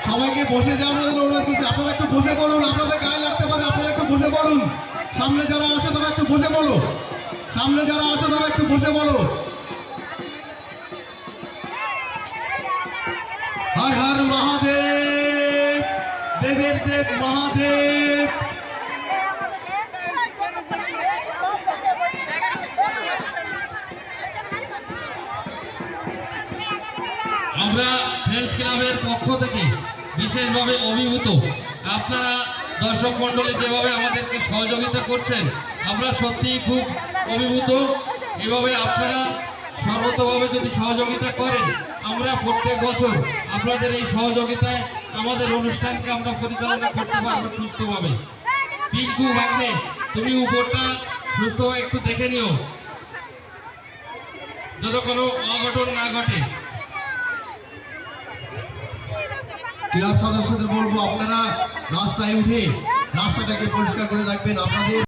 সবাইকে বসে যাওয়ার জন্য অনুরোধ করছি, আপনারা একটু বসে পড়ুন, আপনাদের গায়ে লাগতে পারে, আপনারা একটু বসে পড়ুন। সামনে যারা আছে তারা একটু বসে পড়ো, সামনে যারা আছে তারা একটু বসে পড়ো। হর হর মহাদেব, দেবের দেব মহাদেব। আমরা ফ্রেন্ডস ক্লাবের পক্ষ থেকে বিশেষভাবে অভিভূত। আপনারা দর্শক মণ্ডলী যেভাবে আমাদেরকে সহযোগিতা করছেন, আমরা সত্যিই খুব অভিভূত। এভাবে আপনারা সর্বতভাবে যদি সহযোগিতা করেন, আমরা প্রত্যেক বছর আপনাদের এই সহযোগিতায় আমাদের অনুষ্ঠানকে আমরা পরিচালনা করতে পারবো সুস্থভাবে। পিঙ্কু ভাগ্নে, তুমি উপরটা সুস্থভাবে একটু দেখে নিও, যদি কোনো অঘটন না ঘটে। ক্লাব সদস্যদের বলবো, আপনারা রাস্তায় উঠে রাস্তাটাকে পরিষ্কার করে রাখবেন। আপনাদের